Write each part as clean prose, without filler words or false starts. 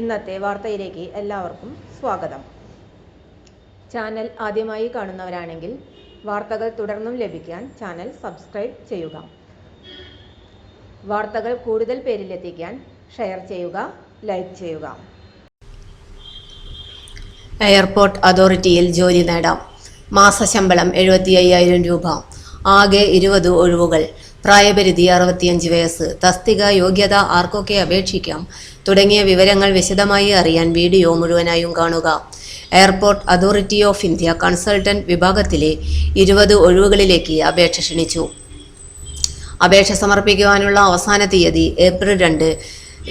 ഇന്നത്തെ വാർത്തയിലേക്ക് എല്ലാവർക്കും സ്വാഗതം. ചാനൽ ആദ്യമായി കാണുന്നവരാണെങ്കിൽ വാർത്തകൾ തുടർന്നും ലഭിക്കാൻ ചാനൽ സബ്സ്ക്രൈബ് ചെയ്യുക. വാർത്തകൾ കൂടുതൽ പേരിലെത്തിക്കാൻ ഷെയർ ചെയ്യുക, ലൈക്ക് ചെയ്യുക. എയർപോർട്ട് അതോറിറ്റിയിൽ ജോലി നേടാം. മാസശമ്പളം 75,000 രൂപ. ആകെ 20 ഒഴിവുകൾ. പ്രായപരിധി 65 വയസ്സ്. തസ്തിക, യോഗ്യത, ആർക്കൊക്കെ അപേക്ഷിക്കാം തുടങ്ങിയ വിവരങ്ങൾ വിശദമായി അറിയാൻ വീഡിയോ മുഴുവനായും കാണുക. Airport authority of India consultant വിഭാഗത്തിലെ 20 ഒഴിവുകളിലേക്ക് അപേക്ഷ ക്ഷണിച്ചു. അപേക്ഷ സമർപ്പിക്കുവാനുള്ള അവസാന തീയതി ഏപ്രിൽ 2,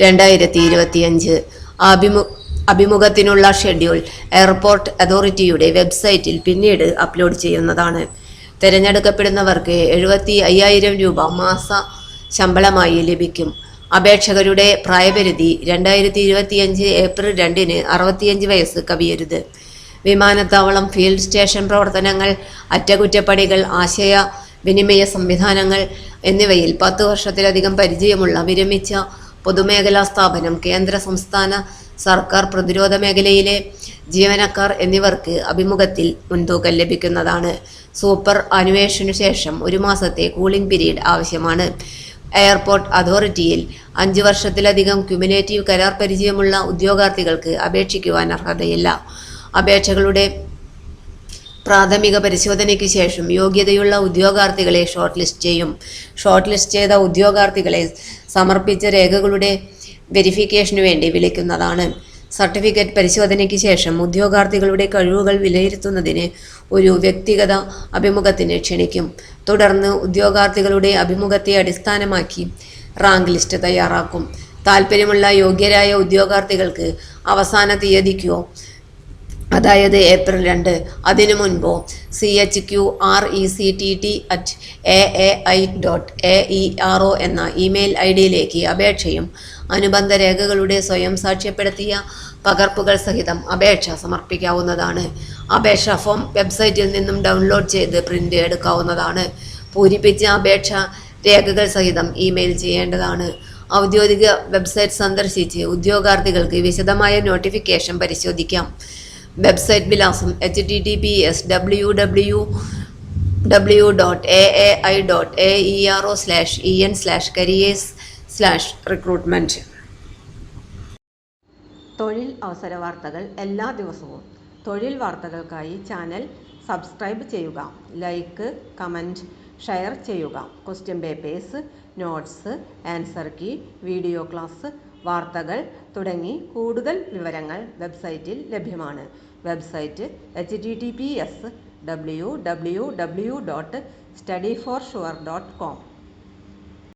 2025. അഭിമുഖത്തിനുള്ള ഷെഡ്യൂൾ എയർപോർട്ട് അതോറിറ്റിയുടെ വെബ്സൈറ്റിൽ പിന്നീട് അപ്ലോഡ് ചെയ്യുന്നതാണ്. തിരഞ്ഞെടുക്കപ്പെടുന്നവർക്ക് 75,000 രൂപ മാസ ശമ്പളമായി ലഭിക്കും. അപേക്ഷകരുടെ പ്രായപരിധി 2025 ഏപ്രിൽ 2 65 വയസ്സ് കവിയരുത്. വിമാനത്താവളം, ഫീൽഡ് സ്റ്റേഷൻ പ്രവർത്തനങ്ങൾ, അറ്റകുറ്റപ്പണികൾ, ആശയവിനിമയ സംവിധാനങ്ങൾ എന്നിവയിൽ 10 വർഷത്തിലധികം പരിചയമുള്ള വിരമിച്ച പൊതുമേഖലാ സ്ഥാപനം, കേന്ദ്ര സംസ്ഥാന സർക്കാർ പ്രതിരോധ മേഖലയിലെ ജീവനക്കാർ എന്നിവർക്ക് അഭിമുഖത്തിൽ മുൻതൂക്കം ലഭിക്കുന്നതാണ്. സൂപ്പർ ആനുവേഷനു ശേഷം 1 മാസത്തെ കൂളിംഗ് പീരീഡ് ആവശ്യമാണ്. എയർപോർട്ട് അതോറിറ്റിയിൽ 5 വർഷത്തിലധികം ക്യുമുലേറ്റീവ് കരാർ പരിചയമുള്ള ഉദ്യോഗാർത്ഥികൾക്ക് അപേക്ഷിക്കുവാൻ അർഹതയില്ല. അപേക്ഷകളുടെ പ്രാഥമിക പരിശോധനയ്ക്ക് ശേഷം യോഗ്യതയുള്ള ഉദ്യോഗാർത്ഥികളെ ഷോർട്ട് ലിസ്റ്റ് ചെയ്യും. ഷോർട്ട് ലിസ്റ്റ് ചെയ്ത ഉദ്യോഗാർത്ഥികളെ സമർപ്പിച്ച രേഖകളുടെ വെരിഫിക്കേഷനു വേണ്ടി വിളിക്കുന്നതാണ്. സർട്ടിഫിക്കറ്റ് പരിശോധനയ്ക്ക് ശേഷം ഉദ്യോഗാർത്ഥികളുടെ കഴിവുകൾ വിലയിരുത്തുന്നതിന് ഒരു വ്യക്തിഗത അഭിമുഖത്തിന് ക്ഷണിക്കും. തുടർന്ന് ഉദ്യോഗാർത്ഥികളുടെ അഭിമുഖത്തെ അടിസ്ഥാനമാക്കി റാങ്ക് ലിസ്റ്റ് തയ്യാറാക്കും. താൽപ്പര്യമുള്ള യോഗ്യരായ ഉദ്യോഗാർത്ഥികൾക്ക് അവസാന തീയതിക്കോ, അതായത് ഏപ്രിൽ 2 അതിനു മുൻപോ chqrectt@aai.aero എന്ന ഇമെയിൽ ഐഡിയിലേക്ക് അപേക്ഷയും അനുബന്ധ രേഖകളുടെ സ്വയം സാക്ഷ്യപ്പെടുത്തിയ പകർപ്പുകൾ സഹിതം അപേക്ഷ സമർപ്പിക്കാവുന്നതാണ്. അപേക്ഷാ ഫോം വെബ്സൈറ്റിൽ നിന്നും ഡൗൺലോഡ് ചെയ്ത് പ്രിന്റ് എടുക്കാവുന്നതാണ്. പൂരിപ്പിച്ച അപേക്ഷ രേഖകൾ സഹിതം ഇമെയിൽ ചെയ്യേണ്ടതാണ്. ഔദ്യോഗിക വെബ്സൈറ്റ് സന്ദർശിച്ച് ഉദ്യോഗാർത്ഥികൾക്ക് വിശദമായ നോട്ടിഫിക്കേഷൻ പരിശോധിക്കാം. വെബ്സൈറ്റ് വിലാസം https://www.aai.aero/en/careers/recruitment. തൊഴിൽ അവസര വാർത്തകൾ എല്ലാ ദിവസവും. തൊഴിൽ വാർത്തകൾക്കായി ചാനൽ സബ്സ്ക്രൈബ് ചെയ്യുക, ലൈക്ക്, കമൻറ്റ്, ഷെയർ ചെയ്യുക. Question papers, notes, answer key, video class, വാർത്തകൾ തുടങ്ങി കൂടുതൽ വിവരങ്ങൾ വെബ്സൈറ്റിൽ ലഭ്യമാണ്. Website https://www.studyforsure.com